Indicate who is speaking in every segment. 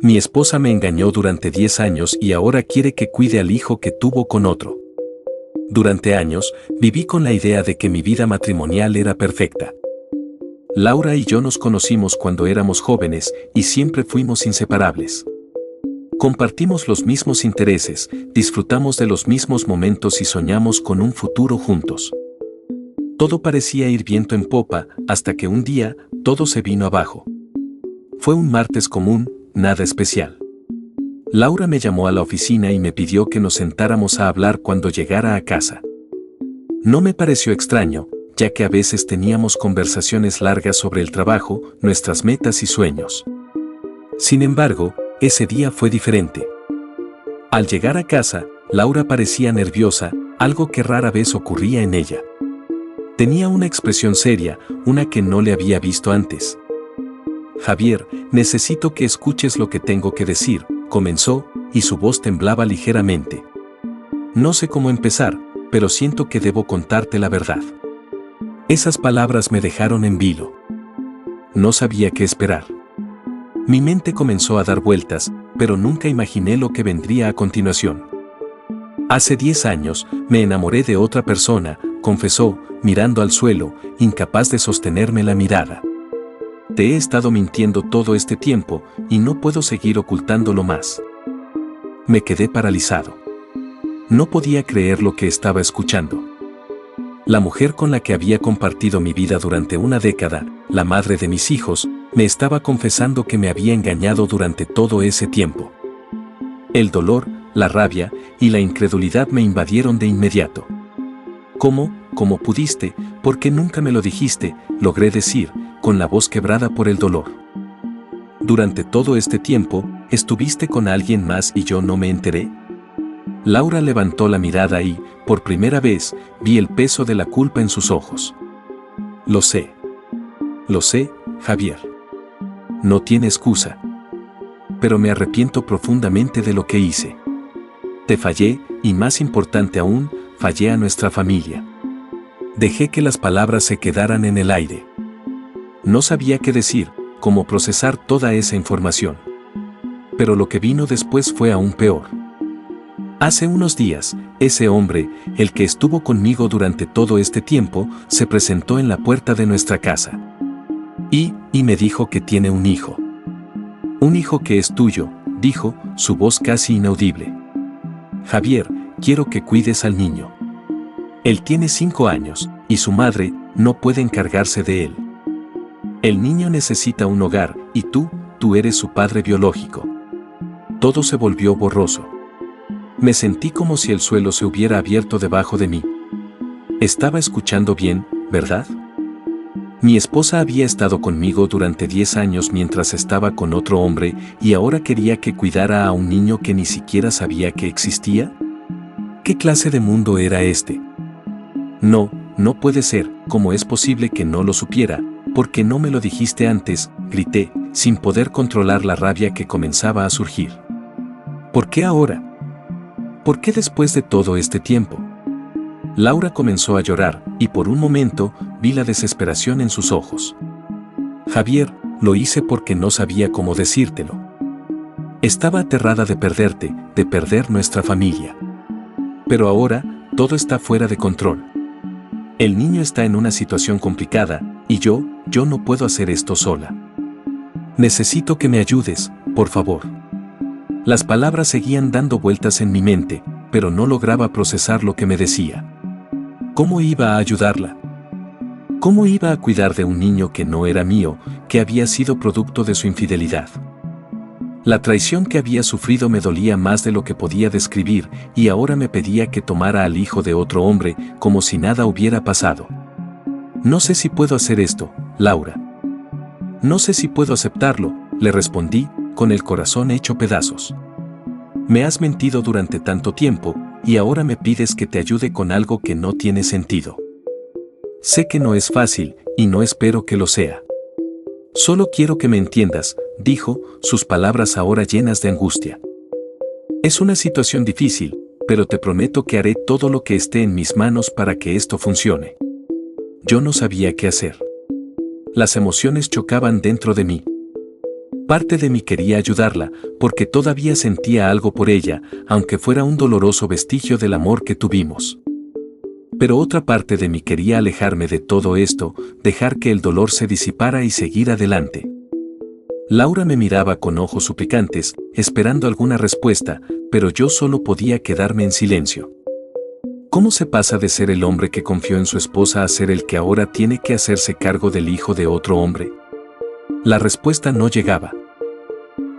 Speaker 1: Mi esposa me engañó durante 10 años y ahora quiere que cuide al hijo que tuvo con otro. Durante años, viví con la idea de que mi vida matrimonial era perfecta. Laura y yo nos conocimos cuando éramos jóvenes y siempre fuimos inseparables. Compartimos los mismos intereses, disfrutamos de los mismos momentos y soñamos con un futuro juntos. Todo parecía ir viento en popa hasta que un día todo se vino abajo. Fue un martes común, nada especial. Laura me llamó a la oficina y me pidió que nos sentáramos a hablar cuando llegara a casa. No me pareció extraño, ya que a veces teníamos conversaciones largas sobre el trabajo, nuestras metas y sueños. Sin embargo, ese día fue diferente. Al llegar a casa, Laura parecía nerviosa, algo que rara vez ocurría en ella. Tenía una expresión seria, una que no le había visto antes. Javier, necesito que escuches lo que tengo que decir, comenzó, y su voz temblaba ligeramente. No sé cómo empezar, pero siento que debo contarte la verdad. Esas palabras me dejaron en vilo. No sabía qué esperar. Mi mente comenzó a dar vueltas, pero nunca imaginé lo que vendría a continuación. Hace 10 años, me enamoré de otra persona, confesó, mirando al suelo, incapaz de sostenerme la mirada. Te he estado mintiendo todo este tiempo, y no puedo seguir ocultándolo más. Me quedé paralizado. No podía creer lo que estaba escuchando. La mujer con la que había compartido mi vida durante una década, la madre de mis hijos, me estaba confesando que me había engañado durante todo ese tiempo. El dolor, la rabia y la incredulidad me invadieron de inmediato. ¿Cómo? ¿Cómo pudiste? ¿Por qué nunca me lo dijiste?, logré decir, con la voz quebrada por el dolor. Durante todo este tiempo, ¿estuviste con alguien más y yo no me enteré? Laura levantó la mirada y, por primera vez, vi el peso de la culpa en sus ojos. Lo sé, Javier. No tiene excusa. Pero me arrepiento profundamente de lo que hice. Te fallé, y más importante aún, fallé a nuestra familia. Dejé que las palabras se quedaran en el aire. No sabía qué decir, cómo procesar toda esa información. Pero lo que vino después fue aún peor. Hace unos días, ese hombre, el que estuvo conmigo durante todo este tiempo, se presentó en la puerta de nuestra casa. Y me dijo que tiene un hijo. Un hijo que es tuyo, dijo, su voz casi inaudible. Javier, quiero que cuides al niño. Él tiene 5 años, y su madre no puede encargarse de él. El niño necesita un hogar, y tú eres su padre biológico. Todo se volvió borroso. Me sentí como si el suelo se hubiera abierto debajo de mí. Estaba escuchando bien, ¿verdad? Mi esposa había estado conmigo durante 10 años mientras estaba con otro hombre y ahora quería que cuidara a un niño que ni siquiera sabía que existía. ¿Qué clase de mundo era este? No puede ser, ¿cómo es posible que no lo supiera? ¿Por qué no me lo dijiste antes?, grité, sin poder controlar la rabia que comenzaba a surgir. ¿Por qué ahora? ¿Por qué después de todo este tiempo? Laura comenzó a llorar, y por un momento, vi la desesperación en sus ojos. Javier, lo hice porque no sabía cómo decírtelo. Estaba aterrada de perderte, de perder nuestra familia. Pero ahora, todo está fuera de control. El niño está en una situación complicada, y yo no puedo hacer esto sola. Necesito que me ayudes, por favor. Las palabras seguían dando vueltas en mi mente, pero no lograba procesar lo que me decía. ¿Cómo iba a ayudarla? ¿Cómo iba a cuidar de un niño que no era mío, que había sido producto de su infidelidad? La traición que había sufrido me dolía más de lo que podía describir, y ahora me pedía que tomara al hijo de otro hombre, como si nada hubiera pasado. No sé si puedo hacer esto, Laura. No sé si puedo aceptarlo, le respondí, con el corazón hecho pedazos. Me has mentido durante tanto tiempo, y ahora me pides que te ayude con algo que no tiene sentido. Sé que no es fácil, y no espero que lo sea. Solo quiero que me entiendas, dijo, sus palabras ahora llenas de angustia. Es una situación difícil, pero te prometo que haré todo lo que esté en mis manos para que esto funcione. Yo no sabía qué hacer. Las emociones chocaban dentro de mí. Parte de mí quería ayudarla, porque todavía sentía algo por ella, aunque fuera un doloroso vestigio del amor que tuvimos. Pero otra parte de mí quería alejarme de todo esto, dejar que el dolor se disipara y seguir adelante. Laura me miraba con ojos suplicantes, esperando alguna respuesta, pero yo solo podía quedarme en silencio. ¿Cómo se pasa de ser el hombre que confió en su esposa a ser el que ahora tiene que hacerse cargo del hijo de otro hombre? La respuesta no llegaba.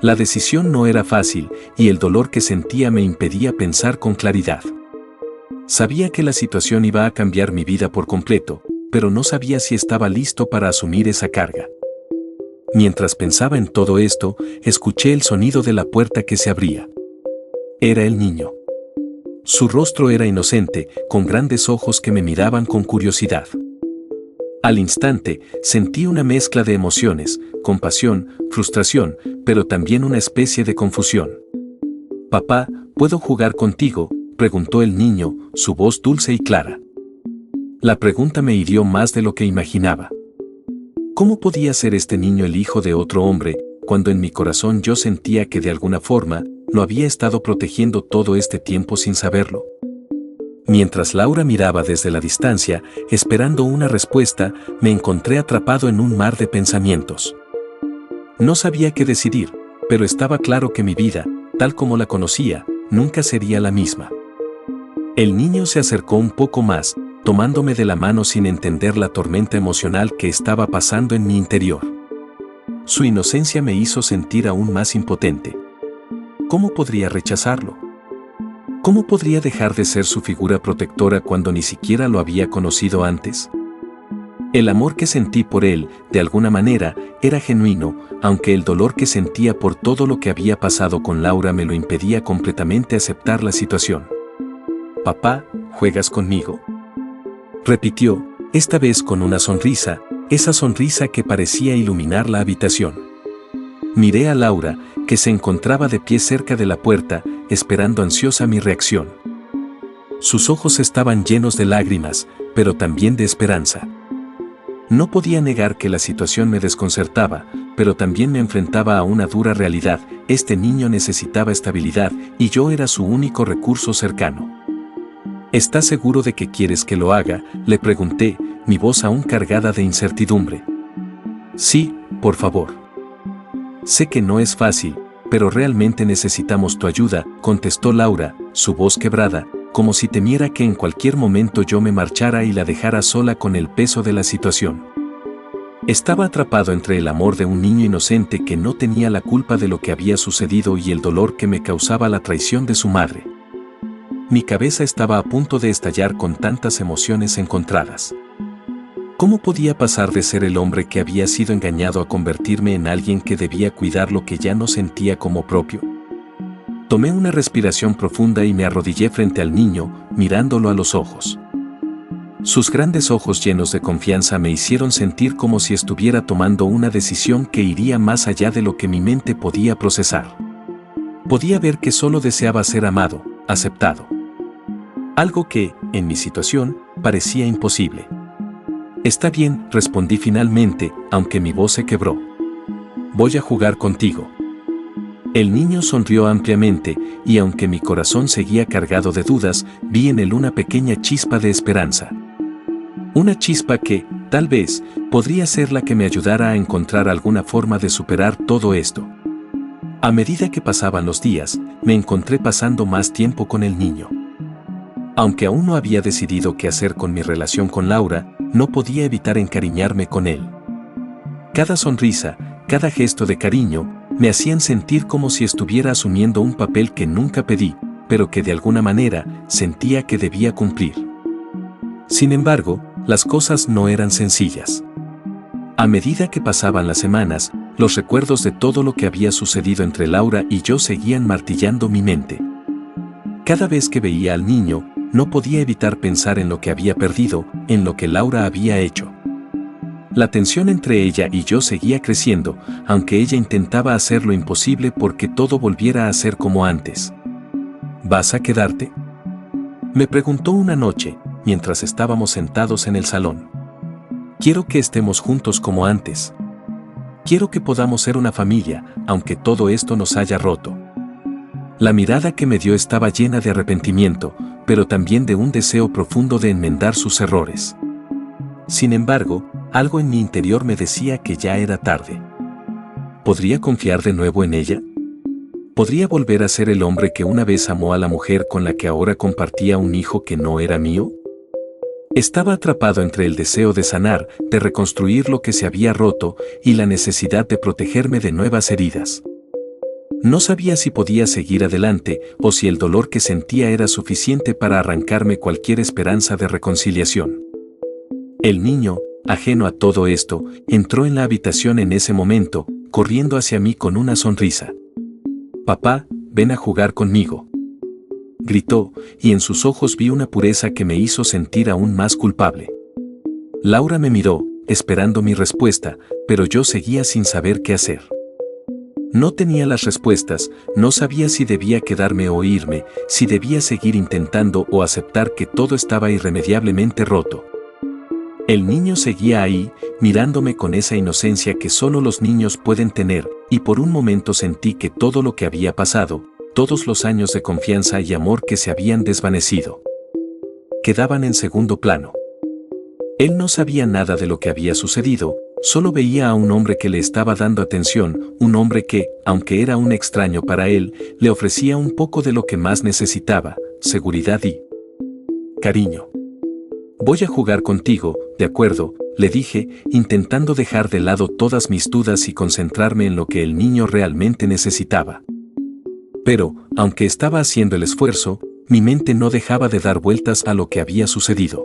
Speaker 1: La decisión no era fácil, y el dolor que sentía me impedía pensar con claridad. Sabía que la situación iba a cambiar mi vida por completo, pero no sabía si estaba listo para asumir esa carga. Mientras pensaba en todo esto, escuché el sonido de la puerta que se abría. Era el niño. Su rostro era inocente, con grandes ojos que me miraban con curiosidad. Al instante, sentí una mezcla de emociones, compasión, frustración, pero también una especie de confusión. «Papá, ¿puedo jugar contigo?», preguntó el niño, su voz dulce y clara. La pregunta me hirió más de lo que imaginaba. ¿Cómo podía ser este niño el hijo de otro hombre, cuando en mi corazón yo sentía que de alguna forma lo había estado protegiendo todo este tiempo sin saberlo? Mientras Laura miraba desde la distancia, esperando una respuesta, me encontré atrapado en un mar de pensamientos. No sabía qué decidir, pero estaba claro que mi vida, tal como la conocía, nunca sería la misma. El niño se acercó un poco más, tomándome de la mano sin entender la tormenta emocional que estaba pasando en mi interior. Su inocencia me hizo sentir aún más impotente. ¿Cómo podría rechazarlo? ¿Cómo podría dejar de ser su figura protectora cuando ni siquiera lo había conocido antes? El amor que sentí por él, de alguna manera, era genuino, aunque el dolor que sentía por todo lo que había pasado con Laura me lo impedía completamente aceptar la situación. «Papá, ¿juegas conmigo?», repitió, esta vez con una sonrisa, esa sonrisa que parecía iluminar la habitación. Miré a Laura, que se encontraba de pie cerca de la puerta, esperando ansiosa mi reacción. Sus ojos estaban llenos de lágrimas, pero también de esperanza. No podía negar que la situación me desconcertaba, pero también me enfrentaba a una dura realidad. Este niño necesitaba estabilidad, y yo era su único recurso cercano. «¿Estás seguro de que quieres que lo haga?», le pregunté, mi voz aún cargada de incertidumbre. «Sí, por favor». «Sé que no es fácil, pero realmente necesitamos tu ayuda», contestó Laura, su voz quebrada, como si temiera que en cualquier momento yo me marchara y la dejara sola con el peso de la situación. Estaba atrapado entre el amor de un niño inocente que no tenía la culpa de lo que había sucedido y el dolor que me causaba la traición de su madre. Mi cabeza estaba a punto de estallar con tantas emociones encontradas. ¿Cómo podía pasar de ser el hombre que había sido engañado a convertirme en alguien que debía cuidar lo que ya no sentía como propio? Tomé una respiración profunda y me arrodillé frente al niño, mirándolo a los ojos. Sus grandes ojos llenos de confianza me hicieron sentir como si estuviera tomando una decisión que iría más allá de lo que mi mente podía procesar. Podía ver que solo deseaba ser amado, aceptado. Algo que, en mi situación, parecía imposible. «Está bien», respondí finalmente, aunque mi voz se quebró. «Voy a jugar contigo». El niño sonrió ampliamente, y aunque mi corazón seguía cargado de dudas, vi en él una pequeña chispa de esperanza. Una chispa que, tal vez, podría ser la que me ayudara a encontrar alguna forma de superar todo esto. A medida que pasaban los días, me encontré pasando más tiempo con el niño. Aunque aún no había decidido qué hacer con mi relación con Laura, no podía evitar encariñarme con él. Cada sonrisa, cada gesto de cariño, me hacían sentir como si estuviera asumiendo un papel que nunca pedí, pero que de alguna manera sentía que debía cumplir. Sin embargo, las cosas no eran sencillas. A medida que pasaban las semanas, los recuerdos de todo lo que había sucedido entre Laura y yo seguían martillando mi mente. Cada vez que veía al niño, no podía evitar pensar en lo que había perdido, en lo que Laura había hecho. La tensión entre ella y yo seguía creciendo, aunque ella intentaba hacer lo imposible porque todo volviera a ser como antes. ¿Vas a quedarte?, me preguntó una noche, mientras estábamos sentados en el salón. «Quiero que estemos juntos como antes». Quiero que podamos ser una familia, aunque todo esto nos haya roto. La mirada que me dio estaba llena de arrepentimiento, pero también de un deseo profundo de enmendar sus errores. Sin embargo, algo en mi interior me decía que ya era tarde. ¿Podría confiar de nuevo en ella? ¿Podría volver a ser el hombre que una vez amó a la mujer con la que ahora compartía un hijo que no era mío? Estaba atrapado entre el deseo de sanar, de reconstruir lo que se había roto, y la necesidad de protegerme de nuevas heridas. No sabía si podía seguir adelante o si el dolor que sentía era suficiente para arrancarme cualquier esperanza de reconciliación. El niño, ajeno a todo esto, entró en la habitación en ese momento, corriendo hacia mí con una sonrisa. «Papá, ven a jugar conmigo», gritó, y en sus ojos vi una pureza que me hizo sentir aún más culpable. Laura me miró, esperando mi respuesta, pero yo seguía sin saber qué hacer. No tenía las respuestas, no sabía si debía quedarme o irme, si debía seguir intentando o aceptar que todo estaba irremediablemente roto. El niño seguía ahí, mirándome con esa inocencia que solo los niños pueden tener, y por un momento sentí que todo lo que había pasado, todos los años de confianza y amor que se habían desvanecido, quedaban en segundo plano. Él no sabía nada de lo que había sucedido, solo veía a un hombre que le estaba dando atención, un hombre que, aunque era un extraño para él, le ofrecía un poco de lo que más necesitaba, seguridad y cariño. «Voy a jugar contigo, ¿de acuerdo?», le dije, intentando dejar de lado todas mis dudas y concentrarme en lo que el niño realmente necesitaba. Pero, aunque estaba haciendo el esfuerzo, mi mente no dejaba de dar vueltas a lo que había sucedido.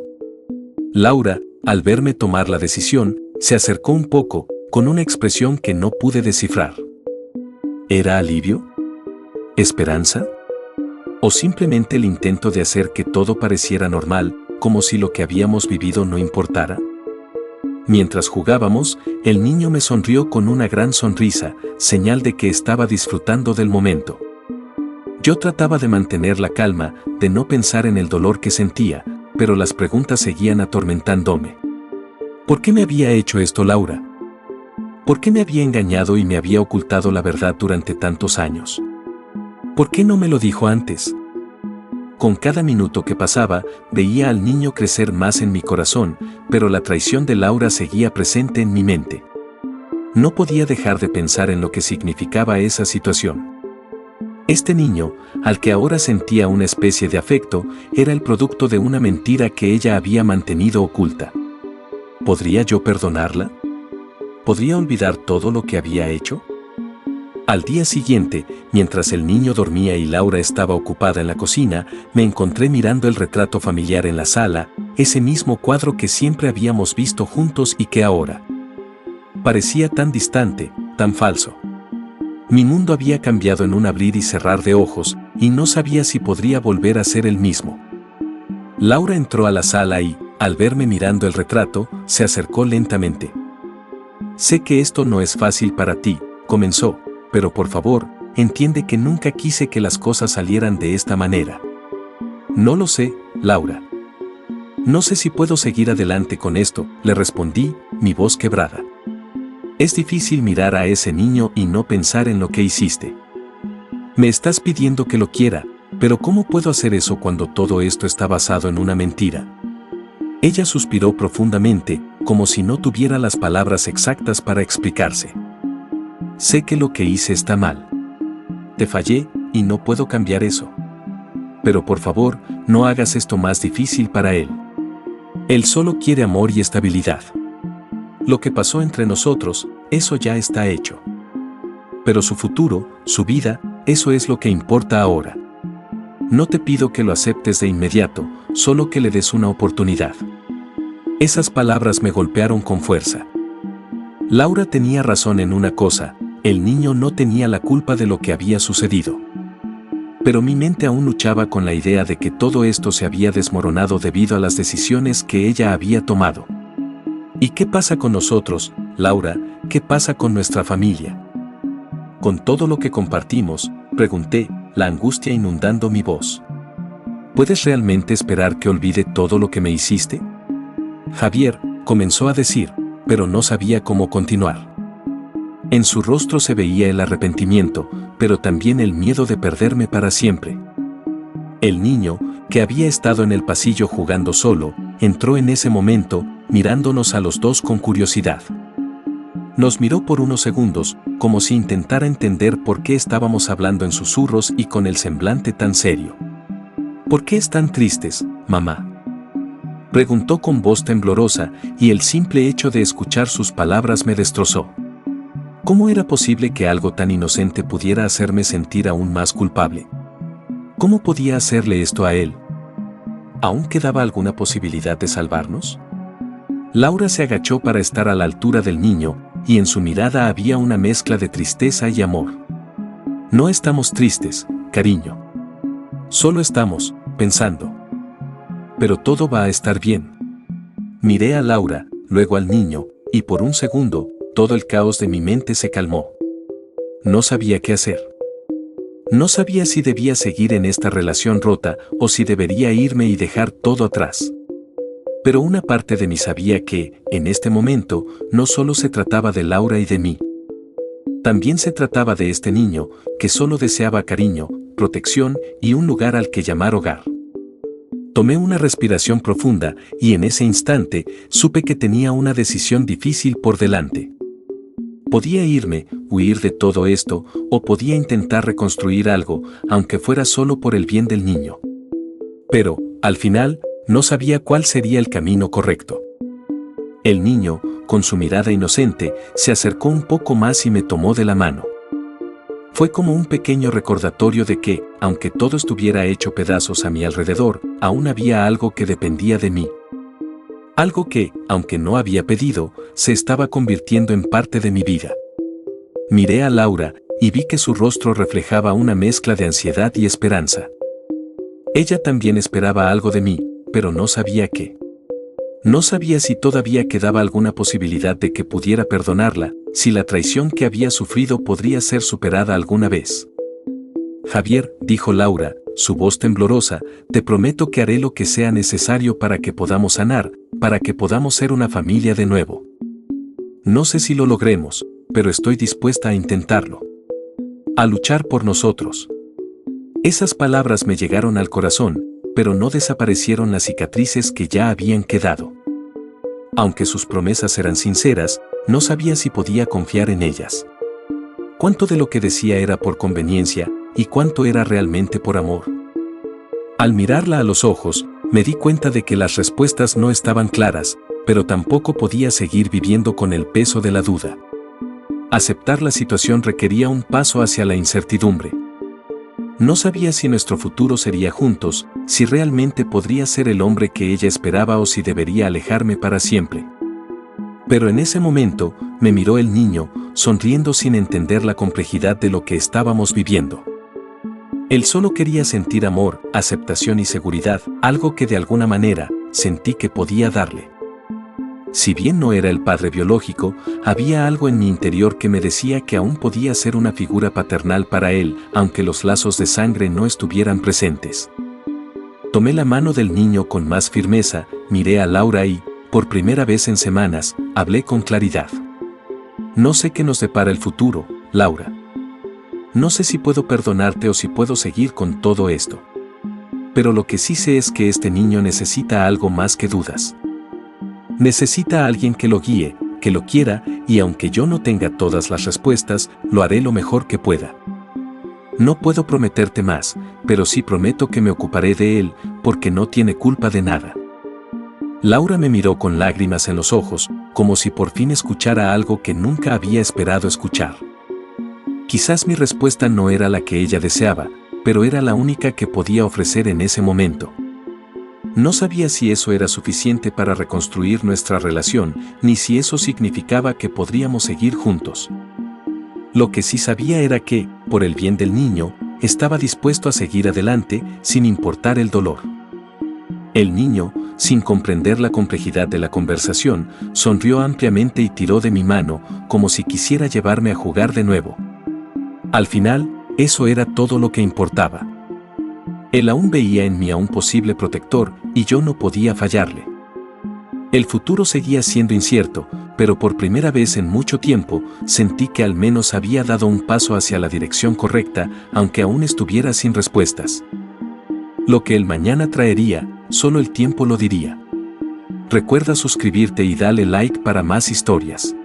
Speaker 1: Laura, al verme tomar la decisión, se acercó un poco, con una expresión que no pude descifrar. ¿Era alivio? ¿Esperanza? ¿O simplemente el intento de hacer que todo pareciera normal, como si lo que habíamos vivido no importara? Mientras jugábamos, el niño me sonrió con una gran sonrisa, señal de que estaba disfrutando del momento. Yo trataba de mantener la calma, de no pensar en el dolor que sentía, pero las preguntas seguían atormentándome. ¿Por qué me había hecho esto Laura? ¿Por qué me había engañado y me había ocultado la verdad durante tantos años? ¿Por qué no me lo dijo antes? Con cada minuto que pasaba, veía al niño crecer más en mi corazón, pero la traición de Laura seguía presente en mi mente. No podía dejar de pensar en lo que significaba esa situación. Este niño, al que ahora sentía una especie de afecto, era el producto de una mentira que ella había mantenido oculta. ¿Podría yo perdonarla? ¿Podría olvidar todo lo que había hecho? Al día siguiente, mientras el niño dormía y Laura estaba ocupada en la cocina, me encontré mirando el retrato familiar en la sala, ese mismo cuadro que siempre habíamos visto juntos y que ahora parecía tan distante, tan falso. Mi mundo había cambiado en un abrir y cerrar de ojos, y no sabía si podría volver a ser el mismo. Laura entró a la sala y, al verme mirando el retrato, se acercó lentamente. «Sé que esto no es fácil para ti», comenzó, «pero por favor, entiende que nunca quise que las cosas salieran de esta manera». «No lo sé, Laura. No sé si puedo seguir adelante con esto», le respondí, mi voz quebrada. «Es difícil mirar a ese niño y no pensar en lo que hiciste. Me estás pidiendo que lo quiera, pero ¿cómo puedo hacer eso cuando todo esto está basado en una mentira?». Ella suspiró profundamente, como si no tuviera las palabras exactas para explicarse. «Sé que lo que hice está mal. Te fallé, y no puedo cambiar eso. Pero por favor, no hagas esto más difícil para él. Él solo quiere amor y estabilidad. Lo que pasó entre nosotros, eso ya está hecho. Pero su futuro, su vida, eso es lo que importa ahora. No te pido que lo aceptes de inmediato, solo que le des una oportunidad». Esas palabras me golpearon con fuerza. Laura tenía razón en una cosa, el niño no tenía la culpa de lo que había sucedido. Pero mi mente aún luchaba con la idea de que todo esto se había desmoronado debido a las decisiones que ella había tomado. ¿Y qué pasa con nosotros, Laura? ¿Qué pasa con nuestra familia? Con todo lo que compartimos, pregunté, la angustia inundando mi voz. ¿Puedes realmente esperar que olvide todo lo que me hiciste? Javier, comenzó a decir, pero no sabía cómo continuar. En su rostro se veía el arrepentimiento, pero también el miedo de perderme para siempre. El niño, que había estado en el pasillo jugando solo, entró en ese momento, mirándonos a los dos con curiosidad. Nos miró por unos segundos, como si intentara entender por qué estábamos hablando en susurros y con el semblante tan serio. ¿Por qué están tristes, mamá?, preguntó con voz temblorosa, y el simple hecho de escuchar sus palabras me destrozó. ¿Cómo era posible que algo tan inocente pudiera hacerme sentir aún más culpable? ¿Cómo podía hacerle esto a él? ¿Aún quedaba alguna posibilidad de salvarnos? Laura se agachó para estar a la altura del niño, y en su mirada había una mezcla de tristeza y amor. No estamos tristes, cariño. Solo estamos pensando. Pero todo va a estar bien. Miré a Laura, luego al niño, y por un segundo, todo el caos de mi mente se calmó. No sabía qué hacer. No sabía si debía seguir en esta relación rota o si debería irme y dejar todo atrás. Pero una parte de mí sabía que, en este momento, no solo se trataba de Laura y de mí. También se trataba de este niño, que solo deseaba cariño, protección y un lugar al que llamar hogar. Tomé una respiración profunda y en ese instante supe que tenía una decisión difícil por delante. Podía irme, huir de todo esto, o podía intentar reconstruir algo, aunque fuera solo por el bien del niño. Pero, al final, no sabía cuál sería el camino correcto. El niño, con su mirada inocente, se acercó un poco más y me tomó de la mano. Fue como un pequeño recordatorio de que, aunque todo estuviera hecho pedazos a mi alrededor, aún había algo que dependía de mí. Algo que, aunque no había pedido, se estaba convirtiendo en parte de mi vida. Miré a Laura, y vi que su rostro reflejaba una mezcla de ansiedad y esperanza. Ella también esperaba algo de mí, pero no sabía qué. No sabía si todavía quedaba alguna posibilidad de que pudiera perdonarla, si la traición que había sufrido podría ser superada alguna vez. Javier, dijo Laura, su voz temblorosa, te prometo que haré lo que sea necesario para que podamos sanar, para que podamos ser una familia de nuevo. No sé si lo logremos, pero estoy dispuesta a intentarlo. A luchar por nosotros. Esas palabras me llegaron al corazón, pero no desaparecieron las cicatrices que ya habían quedado. Aunque sus promesas eran sinceras, no sabía si podía confiar en ellas. Cuánto de lo que decía era por conveniencia, y cuánto era realmente por amor. Al mirarla a los ojos, me di cuenta de que las respuestas no estaban claras, pero tampoco podía seguir viviendo con el peso de la duda. Aceptar la situación requería un paso hacia la incertidumbre. No sabía si nuestro futuro sería juntos, si realmente podría ser el hombre que ella esperaba o si debería alejarme para siempre. Pero en ese momento, me miró el niño, sonriendo sin entender la complejidad de lo que estábamos viviendo. Él solo quería sentir amor, aceptación y seguridad, algo que de alguna manera, sentí que podía darle. Si bien no era el padre biológico, había algo en mi interior que me decía que aún podía ser una figura paternal para él, aunque los lazos de sangre no estuvieran presentes. Tomé la mano del niño con más firmeza, miré a Laura y, por primera vez en semanas, hablé con claridad. No sé qué nos depara el futuro, Laura. No sé si puedo perdonarte o si puedo seguir con todo esto. Pero lo que sí sé es que este niño necesita algo más que dudas. Necesita a alguien que lo guíe, que lo quiera, y aunque yo no tenga todas las respuestas, lo haré lo mejor que pueda. No puedo prometerte más, pero sí prometo que me ocuparé de él, porque no tiene culpa de nada. Laura me miró con lágrimas en los ojos, como si por fin escuchara algo que nunca había esperado escuchar. Quizás mi respuesta no era la que ella deseaba, pero era la única que podía ofrecer en ese momento. No sabía si eso era suficiente para reconstruir nuestra relación, ni si eso significaba que podríamos seguir juntos. Lo que sí sabía era que, por el bien del niño, estaba dispuesto a seguir adelante, sin importar el dolor. El niño, sin comprender la complejidad de la conversación, sonrió ampliamente y tiró de mi mano, como si quisiera llevarme a jugar de nuevo. Al final, eso era todo lo que importaba. Él aún veía en mí a un posible protector, y yo no podía fallarle. El futuro seguía siendo incierto, pero por primera vez en mucho tiempo sentí que al menos había dado un paso hacia la dirección correcta, aunque aún estuviera sin respuestas. Lo que el mañana traería, solo el tiempo lo diría. Recuerda suscribirte y dale like para más historias.